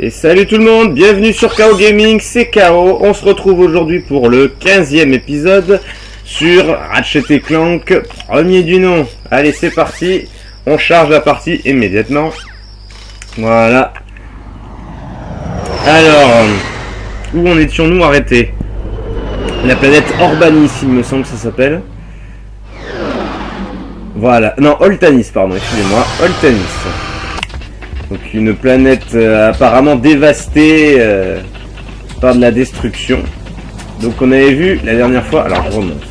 Et salut tout le monde, bienvenue sur KO Gaming, c'est KO. On se retrouve aujourd'hui pour le 15e épisode sur Ratchet & Clank, premier du nom. Allez, c'est parti, on charge la partie immédiatement. Voilà. Alors, où en étions-nous arrêtés? La planète Orbanis, il me semble que ça s'appelle. Voilà, non, Oltanis, pardon, excusez-moi, Oltanis. Donc une planète apparemment dévastée par de la destruction. Donc on avait vu la dernière fois, alors je remonte.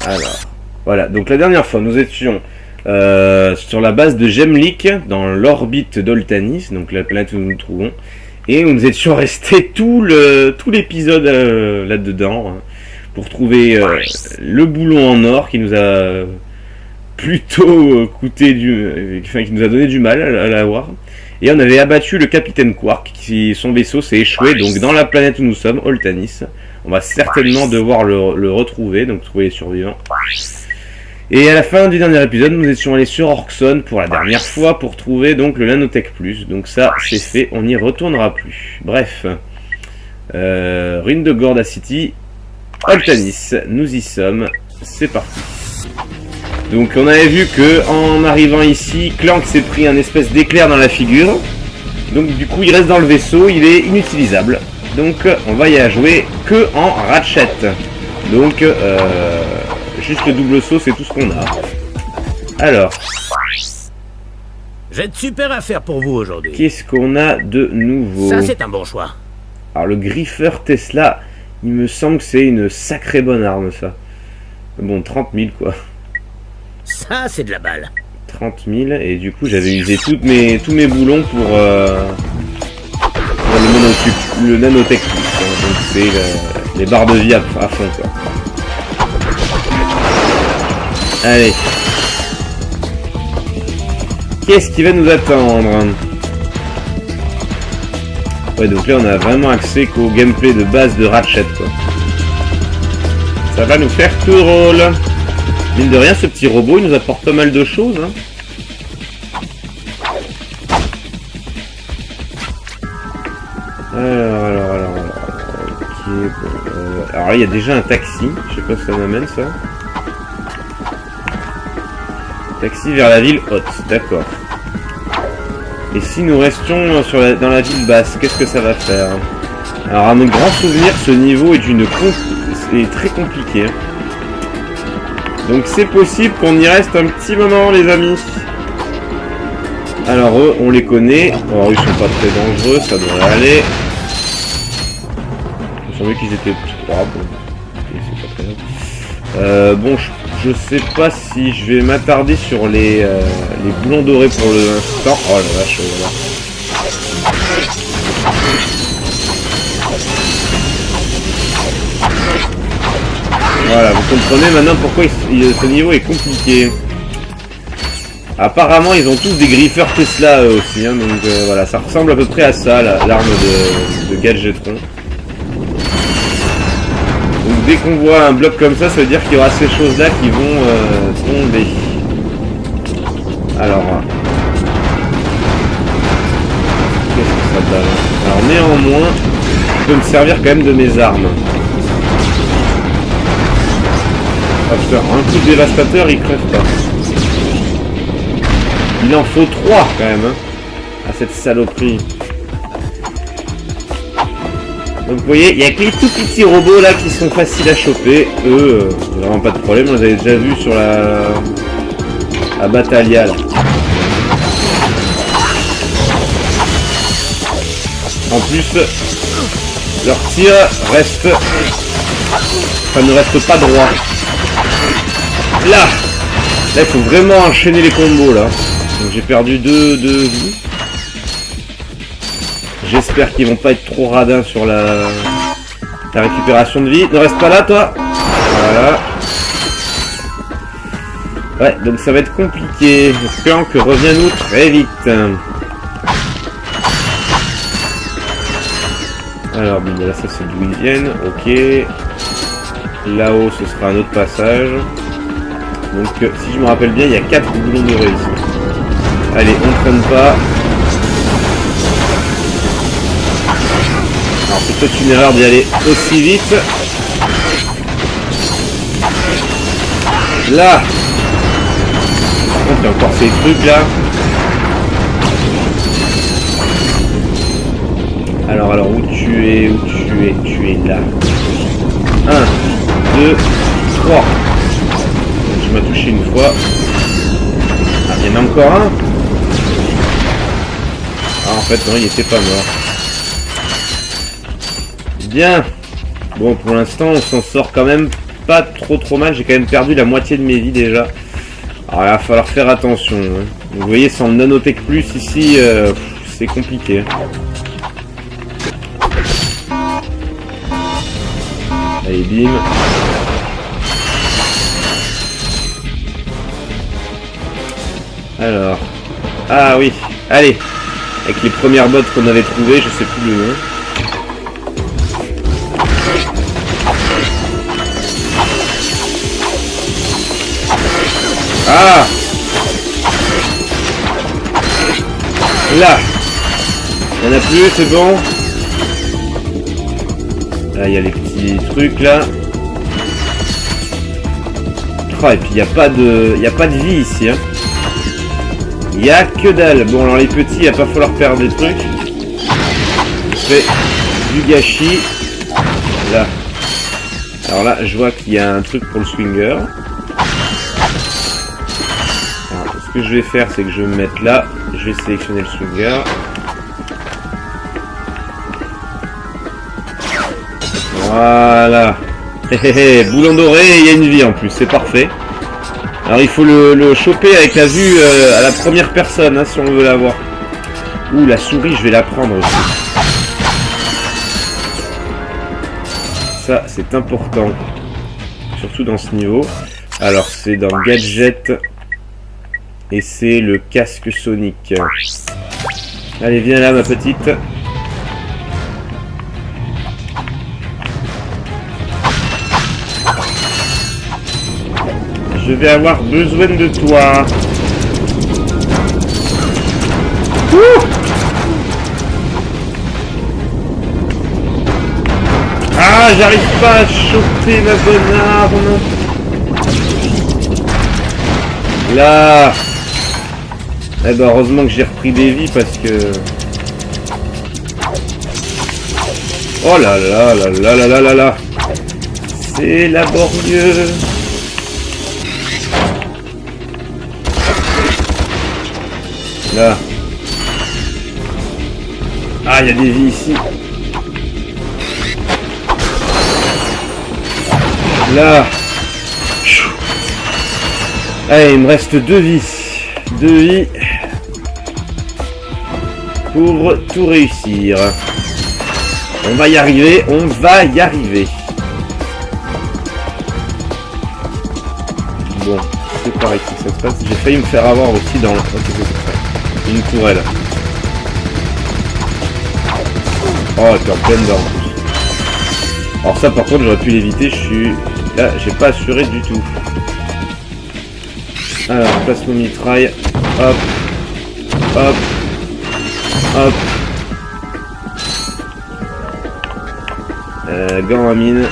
Alors, voilà, donc la dernière fois nous étions sur la base de Gemlik, dans l'orbite d'Oltanis, donc la planète où nous nous trouvons. Et nous étions restés tout l'épisode là-dedans, hein, pour trouver le boulon en or qui nous a plutôt coûté qui nous a donné du mal à l'avoir. Et on avait abattu le capitaine Quark, son vaisseau s'est échoué donc dans la planète où nous sommes, Oltanis. On va certainement devoir le retrouver, donc trouver les survivants. Et à la fin du dernier épisode, nous étions allés sur Orxon pour la dernière fois pour trouver donc le Nanotech Plus. Donc ça, c'est fait, on n'y retournera plus. Bref, ruine de Gorda City, Oltanis, nous y sommes, c'est parti. Donc on avait vu que en arrivant ici, Clank s'est pris un espèce d'éclair dans la figure. Donc du coup il reste dans le vaisseau, il est inutilisable. Donc on va y jouer que en Ratchet. Donc juste le double saut, c'est tout ce qu'on a. Alors, j'ai de super affaires pour vous aujourd'hui. Qu'est-ce qu'on a de nouveau? Ça c'est un bon choix. Alors le griffeur Tesla, il me semble que c'est une sacrée bonne arme ça. Bon, 30 000 quoi. Ça, c'est de la balle. 30 000, et du coup, j'avais usé tous mes boulons pour le Nanotech Plus. Donc, c'est les barres de vie à fond, quoi. Allez. Qu'est-ce qui va nous attendre? Ouais, donc là, on a vraiment accès qu'au gameplay de base de Ratchet, quoi. Ça va nous faire tout drôle. Mine de rien, ce petit robot, il nous apporte pas mal de choses, hein. Alors, ok, bon, alors là, il y a déjà un taxi, je sais pas si ça m'amène, ça. Taxi vers la ville haute, d'accord. Et si nous restions dans la ville basse, qu'est-ce que ça va faire? Alors, à mon grand souvenir, ce niveau est très compliqué. Donc c'est possible qu'on y reste un petit moment, les amis. Alors eux, on les connaît. Alors ils sont pas très dangereux, ça devrait aller. Il me semblait qu'ils étaient 3. Bon, c'est pas très grave. Bon, je sais pas si je vais m'attarder sur les boulons dorés pour l'instant. Oh la vache, voilà. Voilà, vous comprenez maintenant pourquoi ce niveau est compliqué. Apparemment, ils ont tous des griffeurs Tesla eux aussi, hein, donc voilà, ça ressemble à peu près à ça, l'arme de Gadgetron. Donc dès qu'on voit un bloc comme ça veut dire qu'il y aura ces choses-là qui vont tomber. Alors, qu'est-ce que ça donne? Alors néanmoins, je peux me servir quand même de mes armes. Un coup de dévastateur, il crève pas. Il en faut 3 quand même, hein, à cette saloperie. Donc vous voyez, il y a que les tout petits robots là qui sont faciles à choper. Eux, vraiment pas de problème, on les avait déjà vus sur la Battaglia là. En plus, leur tir ne reste pas droit. Là, il faut vraiment enchaîner les combos là. Donc j'ai perdu 2 vies. J'espère qu'ils vont pas être trop radins sur la récupération de vie. Ne reste pas là toi. Voilà. Ouais, donc ça va être compliqué. Clank, reviens-nous très vite. Alors bon, là ça c'est d'où ils viennent. Ok. Là-haut ce sera un autre passage. Donc si je me rappelle bien, il y a 4 boulons dorés ici. Allez, on traîne pas. Alors c'est peut-être une erreur d'y aller aussi vite. Là. Par contre, il y a encore ces trucs là. Alors, où tu es, tu es là. 1, 2, 3. Je m'ai touché une fois. Ah, il y en a encore un. Ah, en fait, non, il était pas mort. Bien. Bon, pour l'instant, on s'en sort quand même pas trop mal. J'ai quand même perdu la moitié de mes vies déjà. Alors, il va falloir faire attention. Hein. Vous voyez, sans nanotech plus ici, c'est compliqué. Allez, bim. Alors. Ah oui. Allez. Avec les premières bottes qu'on avait trouvées, je sais plus le nom. Ah! Là! Il n'y en a plus, c'est bon. Là, il y a les petits trucs là. Oh, et puis il n'y a pas de vie ici. Hein. Il n'y a que dalle. Bon, alors les petits, il va pas falloir perdre des trucs. Je fais du gâchis. Là. Alors là, je vois qu'il y a un truc pour le swinger. Alors, ce que je vais faire, c'est que je vais me mettre là. Je vais sélectionner le swinger. Voilà. Boulon doré, il y a une vie en plus, c'est parfait. Alors il faut le choper avec la vue à la première personne, hein, si on veut l'avoir. Ouh, la souris, je vais la prendre aussi. Ça, c'est important. Surtout dans ce niveau. Alors, c'est dans Gadget. Et c'est le casque Sonic. Allez, viens là, ma petite. Je vais avoir besoin de toi. Ouh! Ah, j'arrive pas à choper ma bonne arme. Là. Eh ben, heureusement que j'ai repris des vies parce que... Oh là là là là là là là là. C'est laborieux. Là. Ah, il y a des vies ici. Là. Allez, il me reste 2 vies. 2 vies. Pour tout réussir. On va y arriver, on va y arriver. Bon, c'est pareil que ça se passe. J'ai failli me faire avoir aussi dans le... Une tourelle. Oh, t'es en pleine dedans. Alors ça par contre j'aurais pu l'éviter, je suis... Là, j'ai pas assuré du tout. Alors, place mon mitraille. Hop. Hop. Hop. Gants à mine.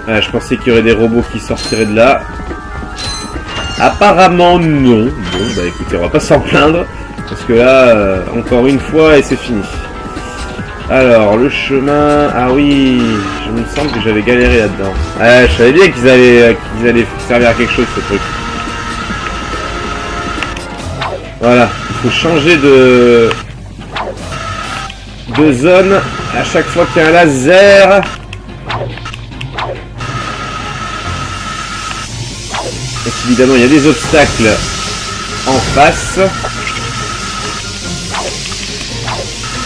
Ah, je pensais qu'il y aurait des robots qui sortiraient de là. Apparemment non. Bon bah écoutez, on va pas s'en plaindre. Parce que là, encore une fois et c'est fini. Alors, le chemin... Ah oui, je me semble que j'avais galéré là-dedans. Ah, je savais bien qu'ils allaient servir à quelque chose, ce truc. Voilà, il faut changer de zone à chaque fois qu'il y a un laser. Et évidemment, il y a des obstacles en face.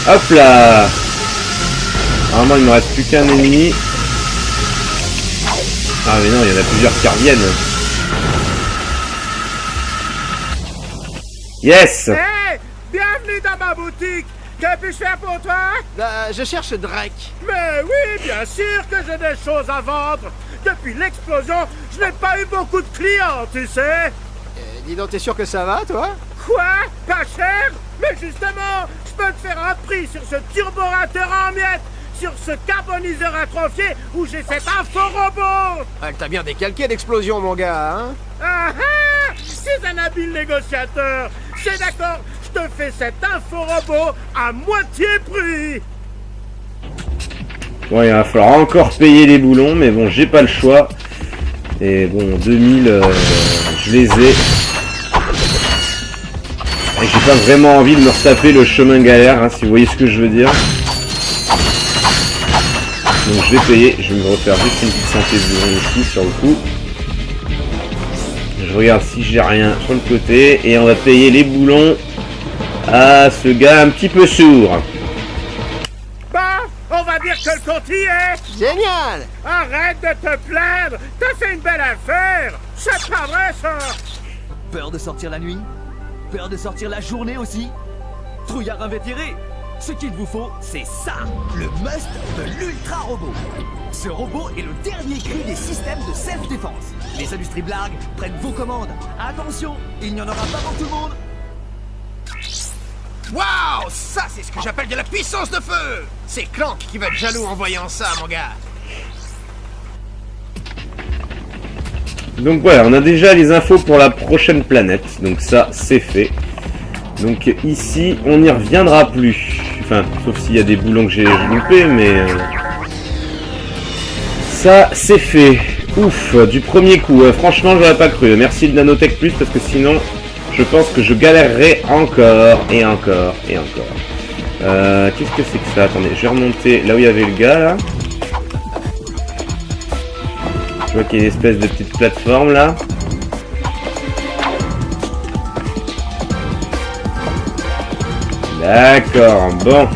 Hop là! Normalement, il ne me reste plus qu'un ennemi. Ah mais non, il y en a plusieurs qui reviennent. Yes! Hey! Bienvenue dans ma boutique! Que puis-je faire pour toi? Je cherche Drake. Mais oui, bien sûr que j'ai des choses à vendre! Depuis l'explosion, je n'ai pas eu beaucoup de clients, tu sais! Dis donc, t'es sûr que ça va, toi? Quoi? Pas cher? Mais justement, je peux te faire un prix sur ce turborateur en miettes, sur ce carboniseur atrophié où j'ai cet info-robot. Ah, t'as bien décalqué d'explosion, mon gars, hein? Ah ah! C'est un habile négociateur. C'est d'accord, je te fais cet info-robot à moitié prix. Bon, il va falloir encore payer les boulons, mais bon, j'ai pas le choix. Et bon, 2000, je les ai. Et j'ai pas vraiment envie de me retaper le chemin galère, hein, si vous voyez ce que je veux dire. Donc je vais payer, je vais me refaire juste une petite santé de boulon ici sur le coup. Je regarde si j'ai rien sur le côté. Et on va payer les boulons à ce gars un petit peu sourd. Bah, on va dire que le compte y est. Génial! Arrête de te plaindre. T'as fait une belle affaire. C'est pas vrai, ça. Peur de sortir la nuit? Peur de sortir la journée aussi? Trouillard invétéré! Ce qu'il vous faut, c'est ça! Le must de l'Ultra Robot! Ce robot est le dernier cri des systèmes de self-défense. Les industries blagues prennent vos commandes. Attention, il n'y en aura pas pour tout le monde! Waouh! Ça, c'est ce que j'appelle de la puissance de feu! C'est Clank qui va être jaloux en voyant ça, mon gars! Donc voilà, on a déjà les infos pour la prochaine planète. Donc ça, c'est fait. Donc ici, on n'y reviendra plus. Enfin, sauf s'il y a des boulons que j'ai loupés, mais... ça, c'est fait. Ouf, du premier coup. Franchement, j'aurais pas cru. Merci de Nanotech Plus, parce que sinon, je pense que je galérerai encore, et encore, et encore. Qu'est-ce que c'est que ça? Attendez, je vais remonter là où il y avait le gars, là. Je vois qu'il y a une espèce de petite plateforme, là. D'accord, bon.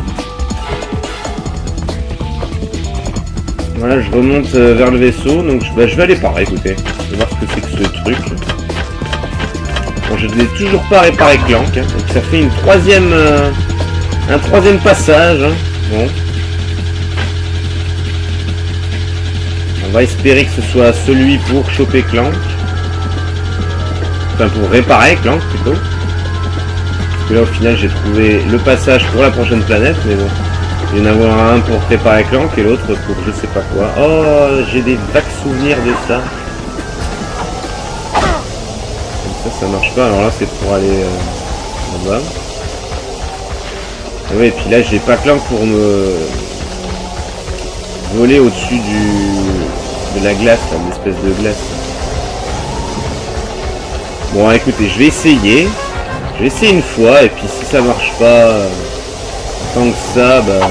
Voilà, je remonte vers le vaisseau, donc je vais aller par là, écoutez. Je vais voir ce que c'est que ce truc. Bon, je ne l'ai toujours pas réparé Clank, hein, donc ça fait une un troisième passage. Hein. Bon. On va espérer que ce soit celui pour choper Clank. Enfin, pour réparer Clank, plutôt. Parce que là, au final, j'ai trouvé le passage pour la prochaine planète, mais bon. Il y en a un pour préparer Clank et l'autre pour je sais pas quoi. Oh, j'ai des vagues souvenirs de ça. Comme ça marche pas. Alors là, c'est pour aller là-bas. Ah ouais, et puis là, j'ai pas Clank pour me voler au-dessus de la glace, là, une espèce de glace. Bon, écoutez, je vais essayer. Je vais essayer une fois, et puis si ça marche pas tant que ça, bah,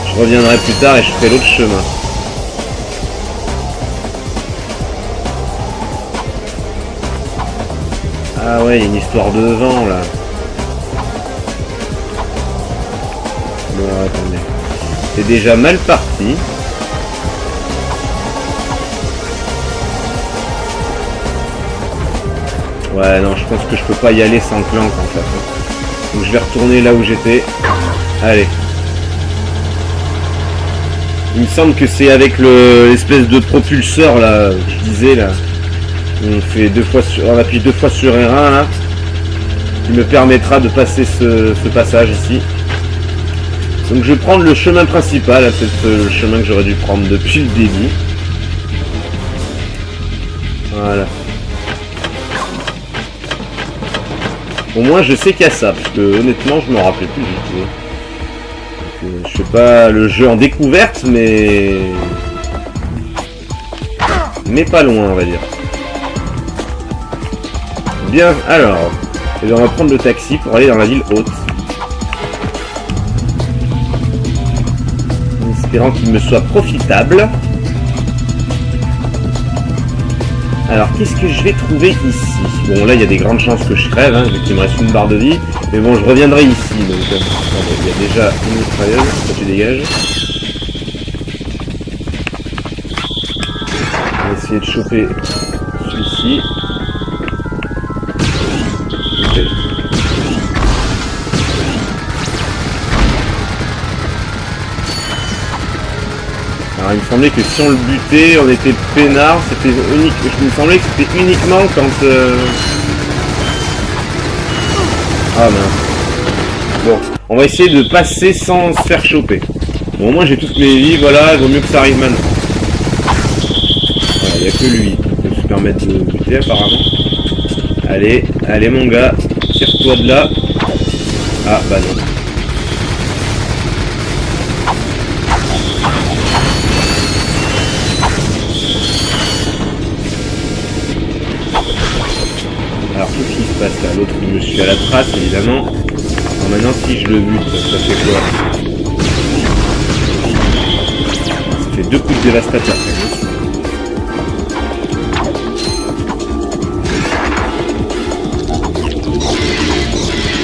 je reviendrai plus tard et je ferai l'autre chemin. Ah ouais, il y a une histoire de vent là. Bon, attendez. C'est déjà mal parti. Ouais, non, je pense que je peux pas y aller sans Clank en fait. Donc je vais retourner là où j'étais. Allez. Il me semble que c'est avec l'espèce de propulseur là, que je disais là. On appuie deux fois sur R1 là. Qui me permettra de passer ce passage ici. Donc je vais prendre le chemin principal, peut-être le chemin que j'aurais dû prendre depuis le début. Voilà. Au moins je sais qu'il y a ça, parce que honnêtement je m'en rappelais plus du tout. Donc, je fais pas le jeu en découverte, mais pas loin on va dire. Bien, alors, et bien on va prendre le taxi pour aller dans la ville haute. En espérant qu'il me soit profitable. Alors, qu'est-ce que je vais trouver ici? Bon, là, il y a des grandes chances que je crève, hein, vu qu'il me reste une barre de vie. Mais bon, je reviendrai ici. Donc, il y a déjà une mitrailleuse. Ça, tu dégages. On va essayer de choper celui-ci. Okay. Alors il me semblait que si on le butait, on était peinard, c'était unique. Il me semblait que c'était uniquement quand Ah mince. Bon, on va essayer de passer sans se faire choper. Bon, au moins j'ai toutes mes vies, voilà, il vaut mieux que ça arrive maintenant. Voilà, il n'y a que lui qui peut se permettre de buter apparemment. Allez, allez mon gars, tire-toi de là. Ah bah non. Alors qu'est-ce qui se passe là? L'autre il me suit à la trace évidemment. Alors maintenant si je le bute, ça fait quoi? Ça fait 2 coups de dévastateur.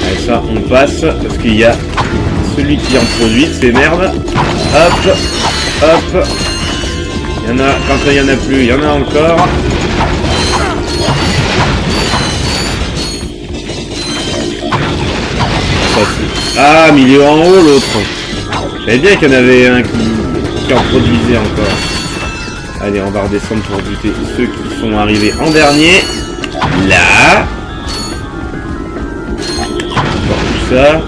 Allez ça on passe parce qu'il y a celui qui en produit, c'est merde. Hop, hop. Il y en a, quand il y en a plus, il y en a encore. Ah, mais il est en haut l'autre. Je savais bien qu'il y en avait un qui en produisait encore. Allez, on va redescendre pour buter ceux qui sont arrivés en dernier. Là. Encore tout ça.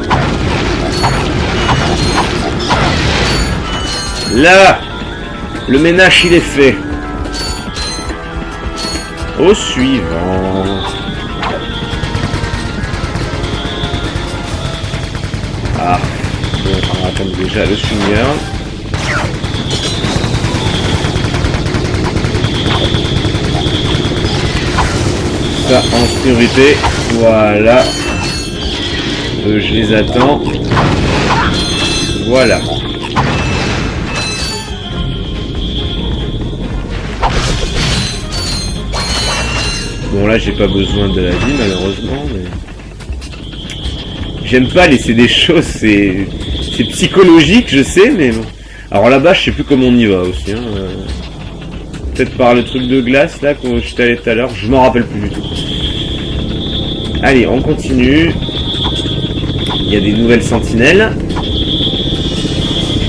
Là. Le ménage il est fait. Au suivant. Ah, bon, on attend déjà le seigneur. Ça en priorité, voilà. Je les attends. Voilà. Bon là j'ai pas besoin de la vie malheureusement mais... J'aime pas laisser des choses, c'est psychologique, je sais, mais bon. Alors là-bas, je sais plus comment on y va aussi. Hein. Peut-être par le truc de glace, là, quand je t'allais tout à l'heure. Je m'en rappelle plus du tout. Allez, on continue. Il y a des nouvelles sentinelles.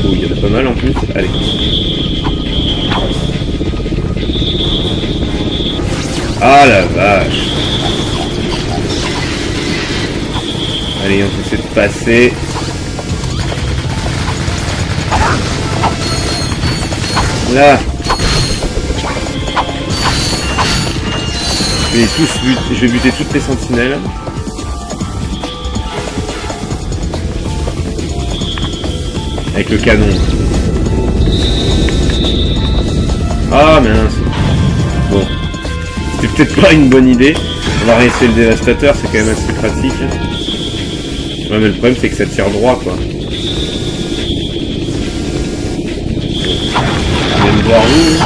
Oh, il y en a pas mal en plus. Allez. Ah la vache. Allez, on essaie de passer. Là. Je vais buter toutes les sentinelles. Avec le canon. Ah mince. Bon. C'était peut-être pas une bonne idée. On va réessayer le dévastateur, c'est quand même assez pratique. Ouais, mais le problème c'est que ça tire droit quoi. On vient de voir où.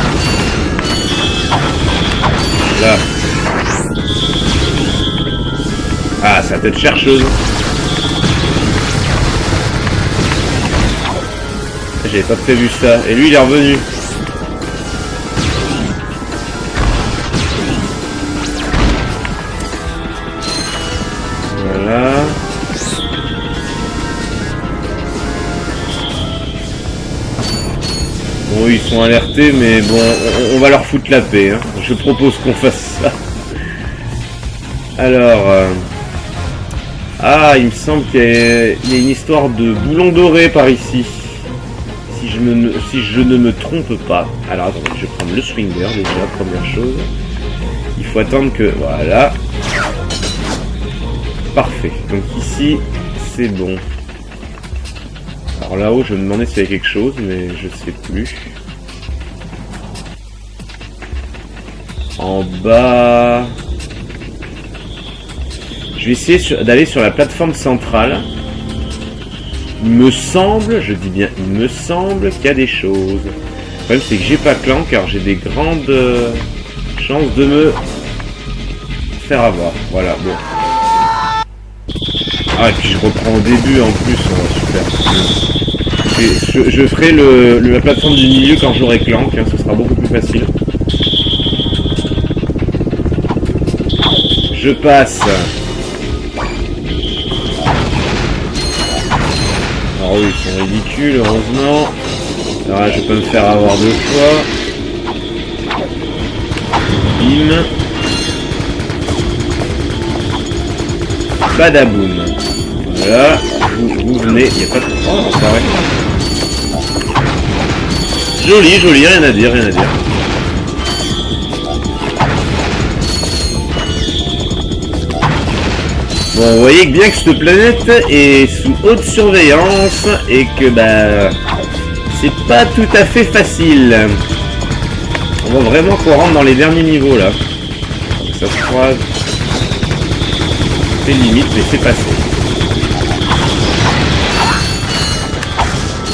Là. Ah, sa tête chercheuse. J'avais pas prévu ça. Et lui il est revenu. Voilà. Bon, ils sont alertés, mais bon, on va leur foutre la paix. Hein. Je propose qu'on fasse ça. Alors... Ah, il me semble qu'il y a une histoire de boulon doré par ici. Si je ne me trompe pas. Alors, attendez, je vais prendre le swinger déjà, première chose. Il faut attendre que... Voilà. Parfait. Donc ici, c'est bon. Alors là-haut, je me demandais s'il y avait quelque chose, mais je sais plus. En bas... Je vais essayer d'aller sur la plateforme centrale. Il me semble, je dis bien, il me semble qu'il y a des choses. Le problème, c'est que j'ai pas clan, car j'ai des grandes chances de me faire avoir. Voilà, bon. Ah, et puis je reprends au début en plus, super. Je ferai la plateforme du milieu quand j'aurai clan, hein, ce sera beaucoup plus facile. Je passe. Alors oui, ils sont ridicules, heureusement. Alors là, je peux me faire avoir 2 fois. Bim. Badaboum. Voilà. Vous venez. Il n'y a pas de... Oh, ça va. Joli, joli, rien à dire, rien à dire. Bon, vous voyez bien que cette planète est sous haute surveillance et que bah c'est pas tout à fait facile. On voit vraiment qu'on rentre dans les derniers niveaux là. Ça se croise. C'est limite, mais c'est passé.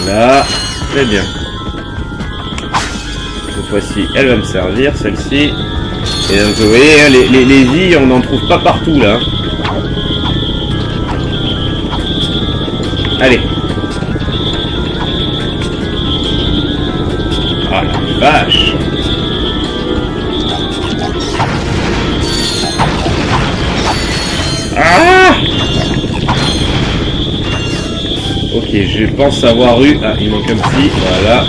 Là, très bien. Cette fois-ci, elle va me servir, celle-ci. Et donc, vous voyez, les vies, on n'en trouve pas partout là. Allez. Ah la vache. Ah! Ok, je pense avoir eu... Ah, il manque un petit. Voilà.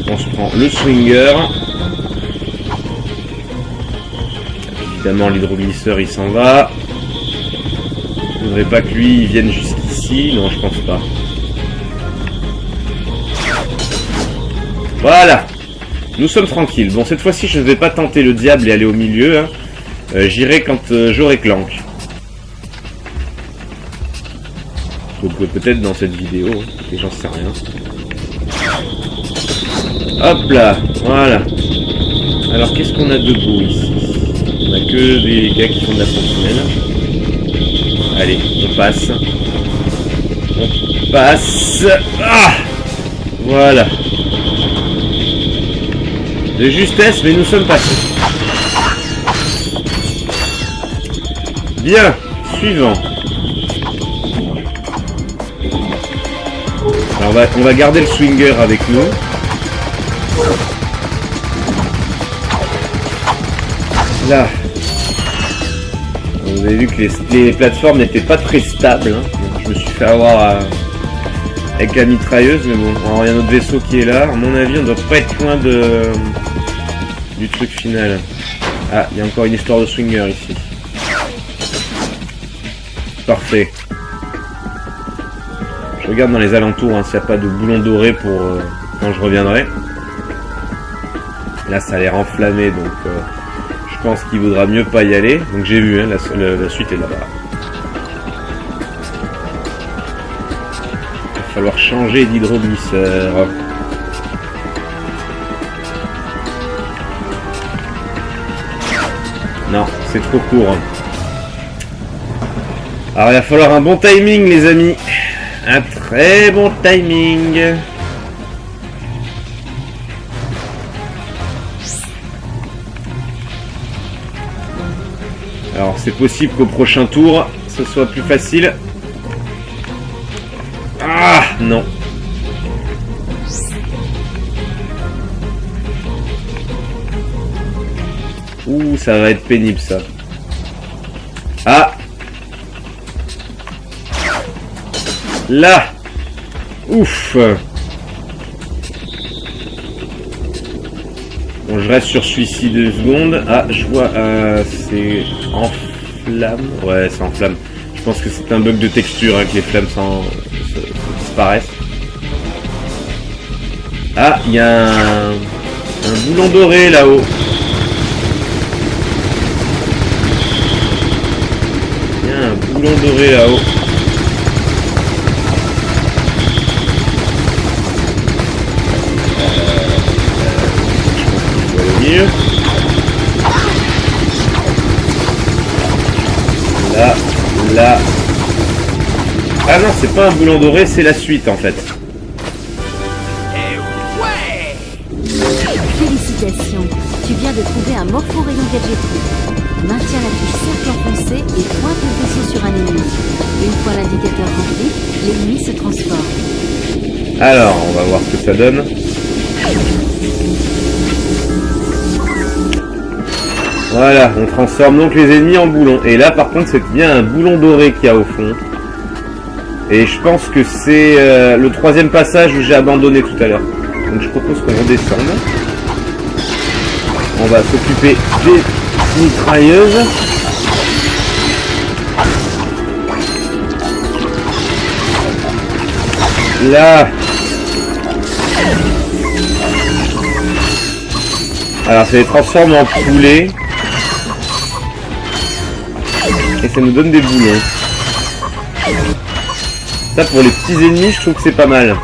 On se prend le swinger. Évidemment, l'hydroglisseur, il s'en va. Je voudrais pas que lui il vienne jusqu'ici. Non, je pense pas. Voilà. Nous sommes tranquilles. Bon, cette fois-ci, je ne vais pas tenter le diable et aller au milieu. Hein. J'irai quand j'aurai Clank. Donc peut-être dans cette vidéo. Hein. J'en sais rien. Hop là. Voilà. Alors, qu'est-ce qu'on a de beau ici? On a que des gars qui font de la sentinelle. Allez, on passe. On passe. Ah! Voilà. De justesse, mais nous sommes passés. Bien. Suivant. Alors on va garder le swinger avec nous. Là. Vous avez vu que les plateformes n'étaient pas très stables. Hein. Je me suis fait avoir avec la mitrailleuse, mais bon. Alors il y a notre vaisseau qui est là. À mon avis, on doit pas être loin du truc final. Ah, il y a encore une histoire de swinger ici. Parfait. Je regarde dans les alentours hein, s'il n'y a pas de boulon doré pour quand je reviendrai. Là, ça a l'air enflammé, donc je pense qu'il vaudra mieux pas y aller. Donc j'ai vu, hein, la suite est là-bas. Il va falloir changer d'hydroglisseur. Non, c'est trop court. Alors il va falloir un bon timing les amis. Un très bon timing. Alors c'est possible qu'au prochain tour ce soit plus facile. Ah non. Ouh, ça va être pénible ça. Ah. Là. Ouf. Bon, je reste sur celui-ci 2 secondes. Ah, je vois, c'est en flamme. Ouais, c'est en flamme. Je pense que c'est un bug de texture, hein, que les flammes disparaissent. Ah, il y a un boulon doré là-haut. Il y a un boulon doré là-haut. Là. Ah non, c'est pas un boulon doré, c'est la suite en fait. Félicitations, tu viens de trouver un morpho-rayon gadgeterie. Maintiens la touche cercle enfoncé et pointe le vaisseau sur un ennemi. Une fois l'indicateur rempli, l'ennemi se transforme. Alors, on va voir ce que ça donne. Voilà, on transforme donc les ennemis en boulons. Et là, par contre, c'est bien un boulon doré qu'il y a au fond. Et je pense que c'est le 3e passage où j'ai abandonné tout à l'heure. Donc je propose qu'on redescende. On va s'occuper des mitrailleuse. Là. Alors ça les transforme en poulet. Et ça nous donne des boulons. Ça pour les petits ennemis je trouve que c'est pas mal.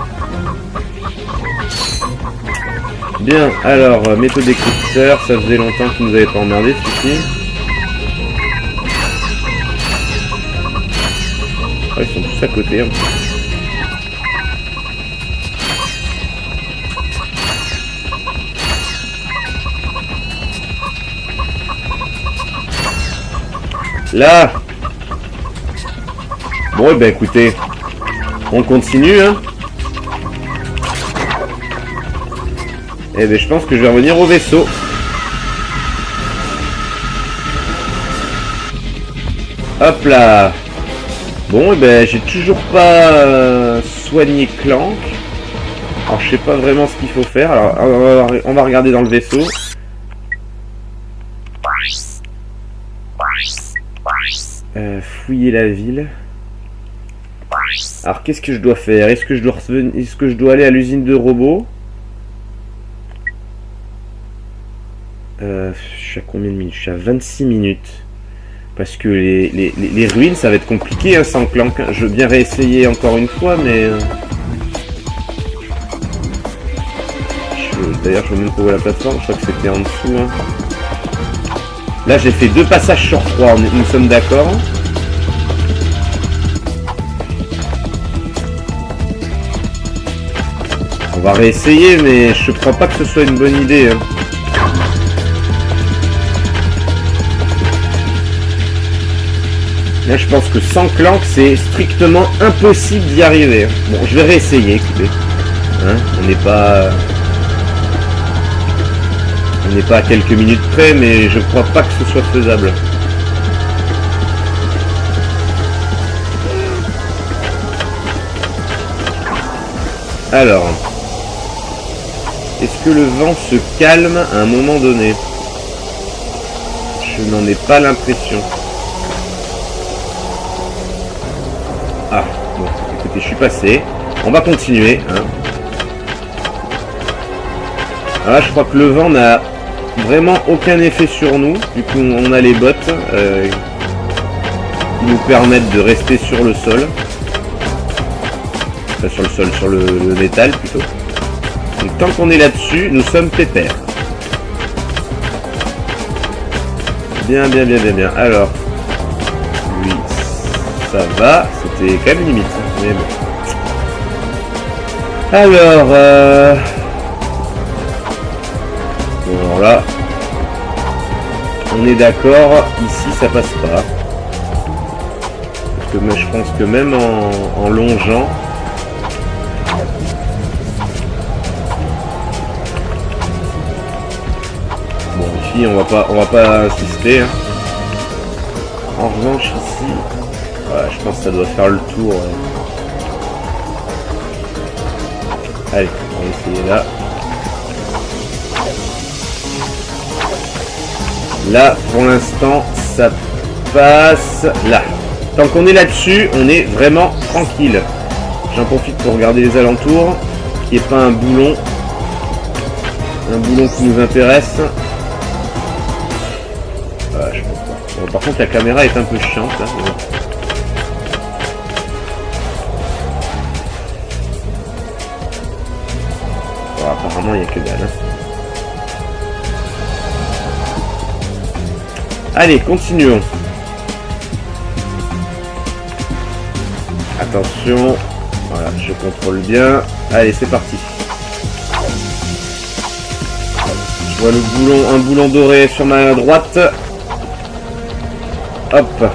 Bien, alors méthode décrypteur, ça faisait longtemps qu'ils nous avaient pas emmerdé celui-ci. Oh, ils sont tous à côté. Hein. Là. Bon, et ben écoutez, on continue, hein. Et ben je pense que je vais revenir au vaisseau. Hop là. Bon, et ben j'ai toujours pas soigné Clank. Alors je sais pas vraiment ce qu'il faut faire. Alors on va regarder dans le vaisseau. Fouiller la ville. Alors qu'est-ce que je dois faire? Est-ce que je dois aller à l'usine de robots? Je suis à combien de minutes? Je suis à 26 minutes. Parce que les ruines ça va être compliqué hein, sans Clank. Je veux bien réessayer encore une fois mais... D'ailleurs je veux même trouver la plateforme. Je crois que c'était en dessous hein. Là j'ai fait 2 passages sur 3, nous sommes d'accord. On va réessayer mais je crois pas que ce soit une bonne idée. Hein. Là je pense que sans Clank c'est strictement impossible d'y arriver. Bon je vais réessayer, écoutez. Hein, on n'est pas à quelques minutes près, mais je crois pas que ce soit faisable. Alors, est-ce que le vent se calme à un moment donné? Je n'en ai pas l'impression. Ah, bon, écoutez, je suis passé. On va continuer. Hein. Alors là, je crois que le vent n'a vraiment aucun effet sur nous. Du coup, on a les bottes qui nous permettent de rester sur le sol. Enfin, sur le sol, sur le métal plutôt. Donc tant qu'on est là-dessus, nous sommes pépères. Bien, bien, bien, bien, bien. Alors, lui, ça va. C'était quand même limite. Mais bon. Alors, bon, là, on est d'accord. Ici, ça passe pas. Parce que moi, je pense que même en longeant, bon, ici, on va pas insister. Hein. En revanche, ici, ouais, je pense que ça doit faire le tour. Ouais. Allez, on va essayer là. Là, pour l'instant, ça passe là. Tant qu'on est là-dessus, on est vraiment tranquille. J'en profite pour regarder les alentours. Qu'il n'y ait pas un boulon. Un boulon qui nous intéresse. Je pense pas. Bon, par contre, la caméra est un peu chiante. Là. Bon, apparemment, il n'y a que dalle. Hein. Allez, continuons. Attention. Voilà, je contrôle bien. Allez, c'est parti. Je vois le boulon, un boulon doré sur ma droite. Hop.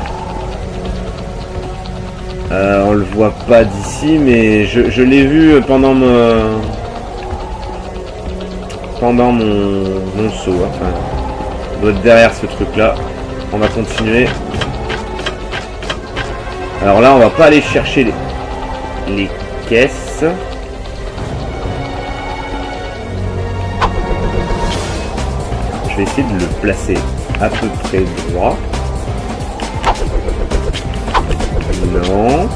On le voit pas d'ici, mais je l'ai vu pendant mon saut. Enfin, il doit être derrière ce truc-là. On va continuer. Alors là, on va pas aller chercher les caisses. Je vais essayer de le placer à peu près droit. Non.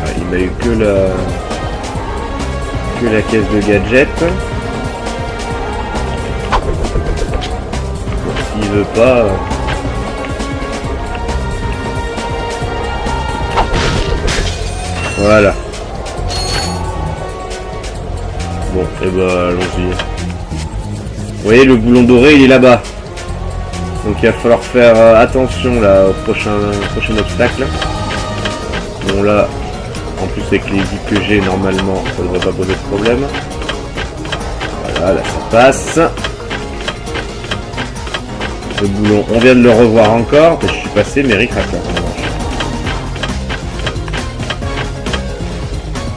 Ah, il m'a eu que la caisse de gadget. Bon, s'il veut pas. Voilà. Bon, et bah allons-y. Vous voyez, le boulon doré, il est là-bas. Donc il va falloir faire attention là au prochain obstacle. Bon là, en plus avec les vies que j'ai, normalement, ça devrait pas poser de problème. Voilà, là ça passe. Le boulon, on vient de le revoir encore. Je suis passé, mais Rick raconte.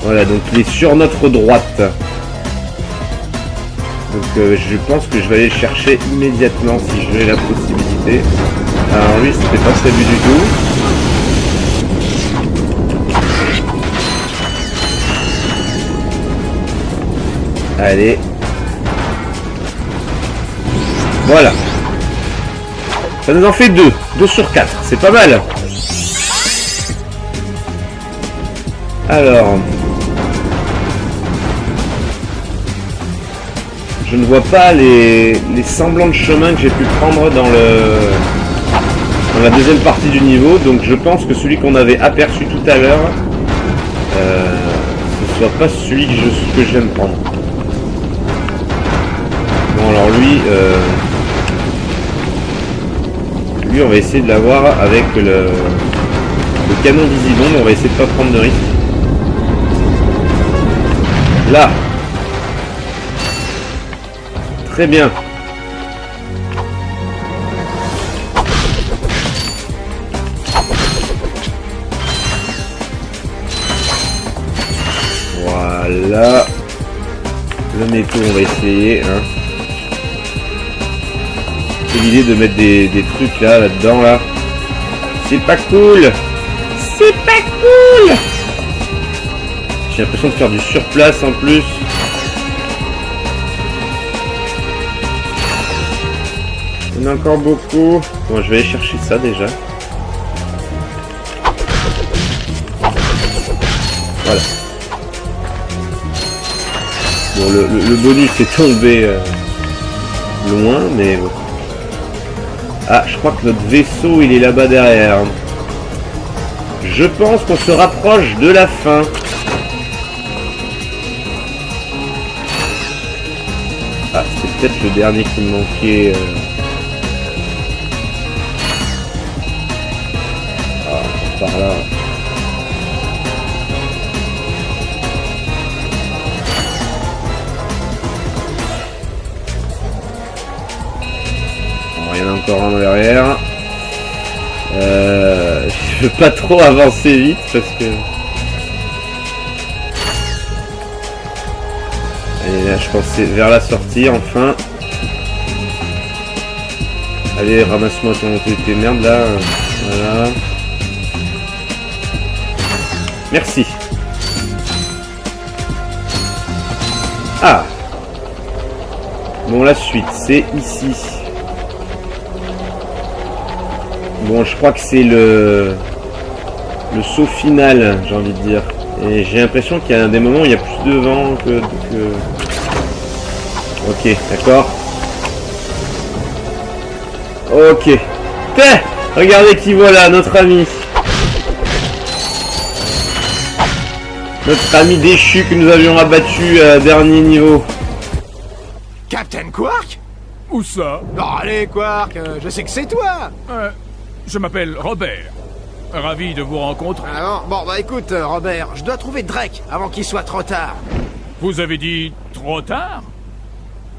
Voilà, donc il est sur notre droite. Donc je pense que je vais aller le chercher immédiatement si j'ai la possibilité. Alors lui, c'était pas prévu du tout. Allez. Voilà. Ça nous en fait 2. 2 sur 4. C'est pas mal. Alors... je ne vois pas les semblants de chemin que j'ai pu prendre dans la deuxième partie du niveau, donc je pense que celui qu'on avait aperçu tout à l'heure, ce soit pas celui que je viens de prendre. Bon alors lui on va essayer de l'avoir avec le canon visibombe, on va essayer de pas prendre de risque. Là. Très bien. Voilà. Le métaux, on va essayer. Hein. C'est l'idée de mettre des trucs là-dedans, là. C'est pas cool. C'est pas cool. J'ai l'impression de faire du surplace en plus. Il y en a encore beaucoup. Bon, je vais aller chercher ça déjà. Voilà. Bon, le bonus est tombé loin, mais bon. Ah, je crois que notre vaisseau, il est là-bas derrière. Je pense qu'on se rapproche de la fin. Ah, c'est peut-être le dernier qui me manquait. Par là. Bon, il y en a encore un derrière. Je veux pas trop avancer vite parce que... Allez, là je pensais vers la sortie enfin. Allez, ramasse-moi tes merdes là. Voilà. Merci. Ah. Bon, la suite, c'est ici. Bon, je crois que c'est le saut final, j'ai envie de dire. Et j'ai l'impression qu'il y a des moments où il y a plus de vent que... Ok, d'accord. Ok. Regardez qui voilà, notre ami. Notre ami déchu que nous avions abattu à dernier niveau. Captain Quark? Où ça? Non, allez, Quark, je sais que c'est toi. Je m'appelle Robert. Ravi de vous rencontrer. Ah bon, bah écoute, Robert, je dois trouver Drake avant qu'il soit trop tard. Vous avez dit trop tard?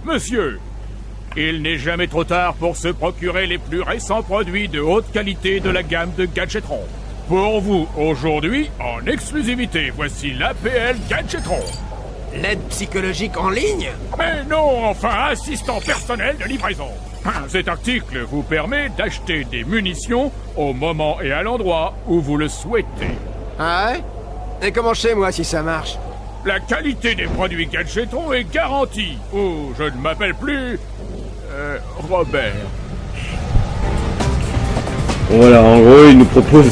Monsieur, il n'est jamais trop tard pour se procurer les plus récents produits de haute qualité de la gamme de Gadgetron. Pour vous, aujourd'hui, en exclusivité, voici l'APL Gadgetron. L'aide psychologique en ligne? Mais non, enfin, assistant personnel de livraison. Cet article vous permet d'acheter des munitions au moment et à l'endroit où vous le souhaitez. Ah ouais? Et comment je sais, moi, si ça marche? La qualité des produits Gadgetron est garantie. Ou je ne m'appelle plus... Robert. Voilà, en gros, il nous propose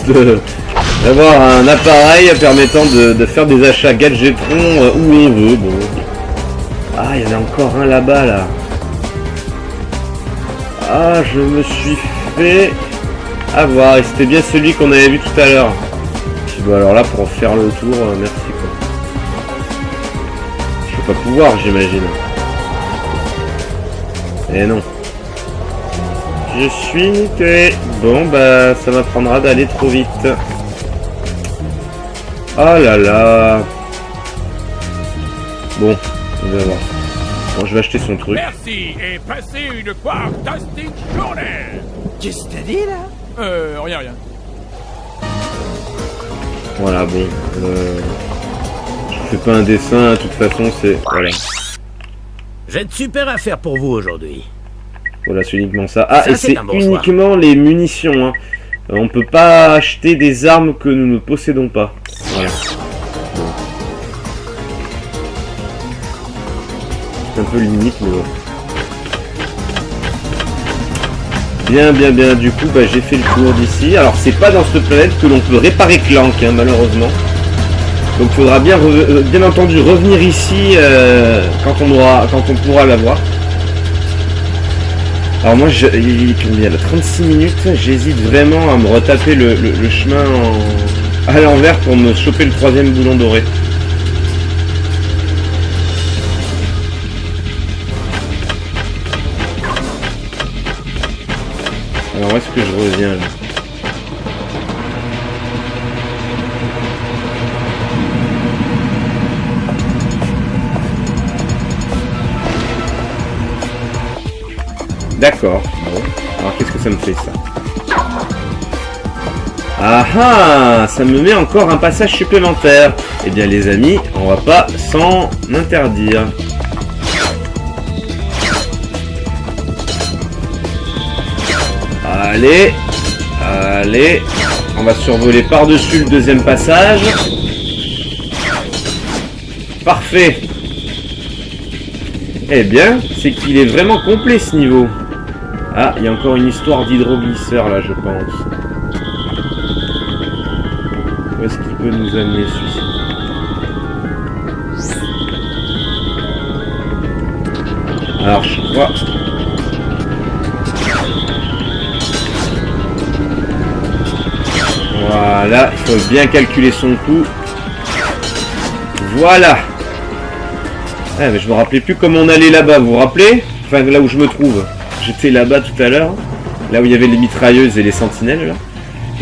d'avoir un appareil permettant de faire des achats Gadgetron où on veut. Bon. Ah, il y en a encore un là-bas, là. Ah, je me suis fait avoir. Et c'était bien celui qu'on avait vu tout à l'heure. Bon, alors là, pour faire le tour, merci, quoi. Je vais pas pouvoir, j'imagine. Eh non. Je suis muté. Bon, bah, ça m'apprendra d'aller trop vite. Oh là là. Bon, on va voir. Bon, je vais acheter son truc. Merci et passez une fantastique journée. Qu'est-ce que t'as dit, là? Rien. Voilà, bon. Je fais pas un dessin, de toute façon, c'est... Voilà. J'ai de super affaires pour vous aujourd'hui. Voilà, c'est uniquement ça. Ah, Ça, et c'est c'est un bon choix. uniquement les munitions, hein. On peut pas acheter des armes que nous ne possédons pas. Voilà. C'est un peu limite, mais bon. Bien. Du coup, bah, j'ai fait le tour d'ici. Alors, c'est pas dans cette planète que l'on peut réparer Clank, hein, malheureusement. Donc, il faudra bien entendu revenir ici quand on pourra l'avoir. Alors moi, il est combien là, 36 minutes. J'hésite vraiment à me retaper le chemin à l'envers pour me choper le 3e boulon doré. Alors où est-ce que je reviens là? D'accord. Bon. Alors qu'est-ce que ça me fait ça? Ah ah! Ça me met encore un passage supplémentaire. Eh bien les amis, on va pas s'en interdire. Allez. On va survoler par-dessus le 2e passage. Parfait. Eh bien, c'est qu'il est vraiment complet ce niveau. Ah, il y a encore une histoire d'hydroglisseur là, je pense. Où est-ce qu'il peut nous amener celui-ci? Alors, je crois... Voilà, il faut bien calculer son coût. Voilà. Ah, mais je me rappelais plus comment on allait là-bas, vous vous rappelez? Enfin, là où je me trouve. J'étais là-bas tout à l'heure, là où il y avait les mitrailleuses et les sentinelles, là.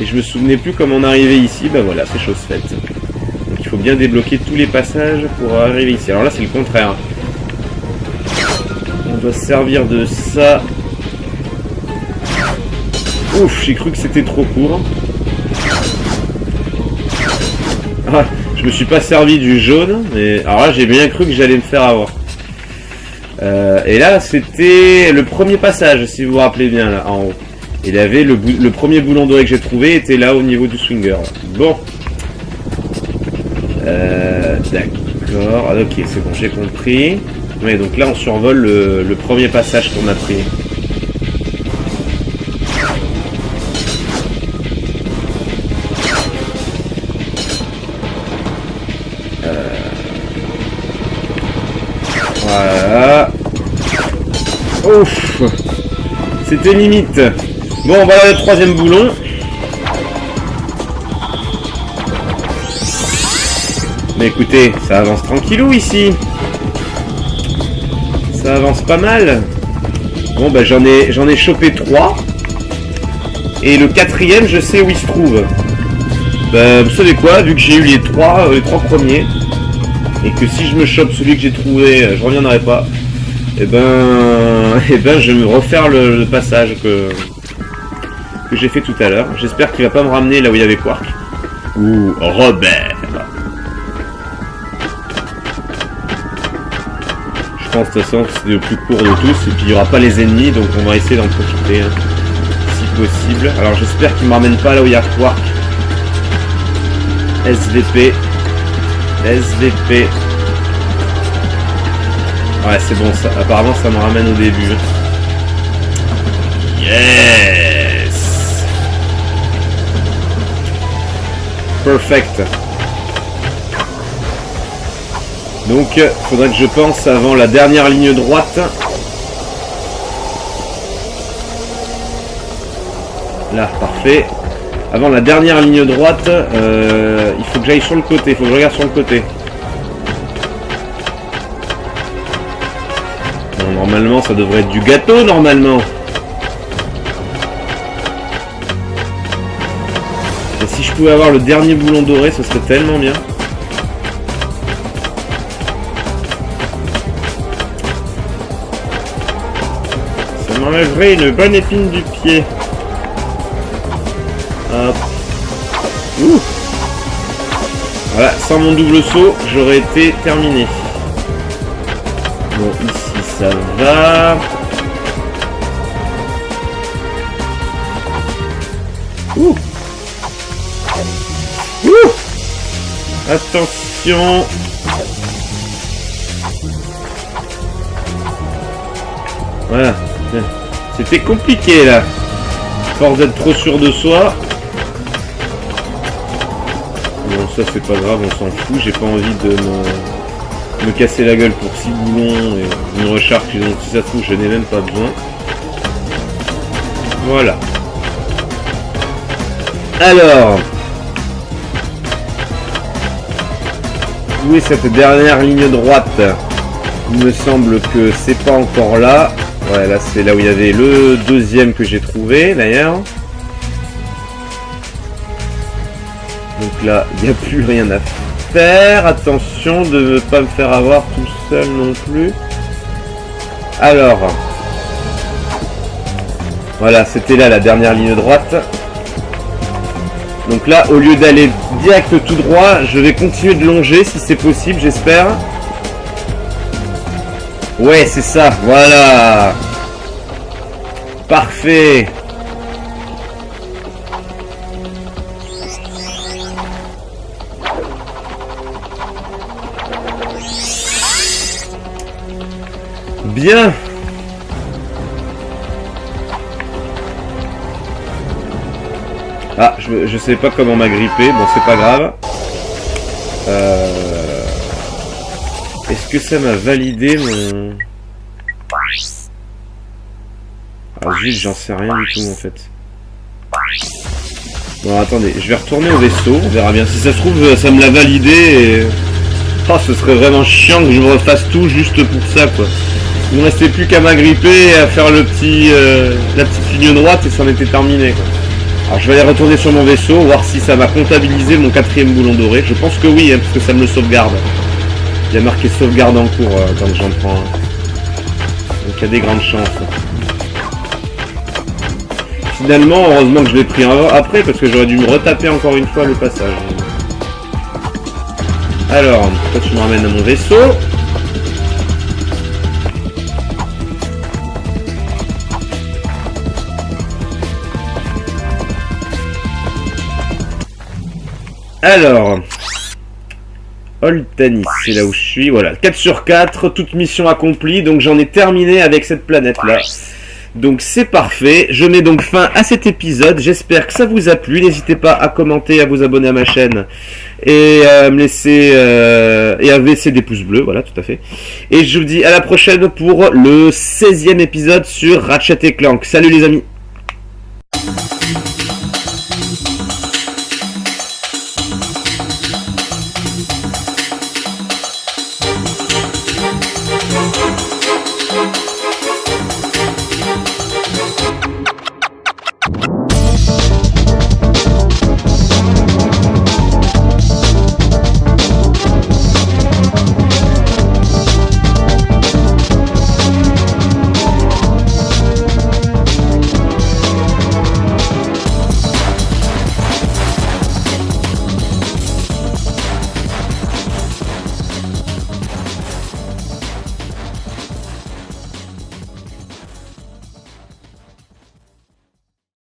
Et je me souvenais plus comment on arrivait ici, bah voilà, c'est chose faite. Donc il faut bien débloquer tous les passages pour arriver ici. Alors là, c'est le contraire. On doit se servir de ça. Ouf, j'ai cru que c'était trop court. Ah, je me suis pas servi du jaune, mais alors là, j'ai bien cru que j'allais me faire avoir. Et là, c'était le premier passage, si vous vous rappelez bien, là, en haut. Il y avait le premier boulon doré que j'ai trouvé, était là au niveau du swinger. Bon. D'accord. Ok, c'est bon, j'ai compris. Ouais, donc là, on survole le premier passage qu'on a pris. Voilà. Ouf. C'était limite. Bon, voilà le 3e boulon. Mais écoutez, ça avance tranquillou ici. Ça avance pas mal. Bon, bah j'en ai chopé 3. Et le 4e, je sais où il se trouve. Bah, vous savez quoi, vu que j'ai eu les trois premiers, et que si je me chope celui que j'ai trouvé, je reviendrai pas. Et ben je vais me refaire le passage que j'ai fait tout à l'heure. J'espère qu'il va pas me ramener là où il y avait Quark. Ou Robert. Je pense de toute façon que c'est le plus court de tous. Et puis il n'y aura pas les ennemis, donc on va essayer d'en profiter hein, si possible. Alors j'espère qu'il ne me ramène pas là où il y a Quark. SVP. Ouais, c'est bon, ça. Apparemment, ça me ramène au début. Yes! Perfect. Donc, faudrait que je pense avant la dernière ligne droite. Là, parfait. Avant la dernière ligne droite, il faut que j'aille sur le côté. Il faut que je regarde sur le côté. Bon, normalement, ça devrait être du gâteau, normalement. Et si je pouvais avoir le dernier boulon doré, ce serait tellement bien. Ça m'enlèverait une bonne épine du pied. Hop. Ouh. Voilà, sans mon double saut, j'aurais été terminé. Bon, ici ça va. Ouh. Ouh. Attention. Voilà. C'était compliqué là. Force d'être trop sûr de soi. Bon, ça c'est pas grave, on s'en fout. J'ai pas envie de me casser la gueule pour 6 boulons et une recharge dont si ça se trouve je n'ai même pas besoin. Voilà. Alors, où est cette dernière ligne droite? Il me semble que c'est pas encore là. Ouais, là c'est là où il y avait le deuxième que j'ai trouvé d'ailleurs. Donc là, il n'y a plus rien à faire. Attention de ne pas me faire avoir tout seul non plus. Alors, voilà, c'était là la dernière ligne droite. Donc là, au lieu d'aller direct tout droit, je vais continuer de longer si c'est possible, j'espère. Ouais, c'est ça, voilà. Parfait. Bien. Ah, je sais pas comment m'agripper, bon c'est pas grave. Est-ce que ça m'a validé mon... Ah juste j'en sais rien du tout en fait. Bon attendez, je vais retourner au vaisseau, on verra bien. Si ça se trouve ça me l'a validé et... Oh ce serait vraiment chiant que je me refasse tout juste pour ça quoi. Il ne restait plus qu'à m'agripper et à faire le petit, la petite ligne droite et ça en était terminé quoi. Alors je vais aller retourner sur mon vaisseau, voir si ça m'a comptabilisé mon 4e boulon doré. Je pense que oui, hein, parce que ça me le sauvegarde. Il y a marqué sauvegarde en cours quand j'en prends un. Donc il y a des grandes chances. Finalement, heureusement que je l'ai pris après, parce que j'aurais dû me retaper encore une fois le passage. Alors, toi tu me ramènes à mon vaisseau. Alors, Oltanis, c'est là où je suis, voilà, 4 sur 4, toute mission accomplie, donc j'en ai terminé avec cette planète-là. Donc c'est parfait, je mets donc fin à cet épisode, j'espère que ça vous a plu, n'hésitez pas à commenter, à vous abonner à ma chaîne, et à me laisser, et à laisser des pouces bleus, voilà, tout à fait. Et je vous dis à la prochaine pour le 16e épisode sur Ratchet & Clank. Salut les amis!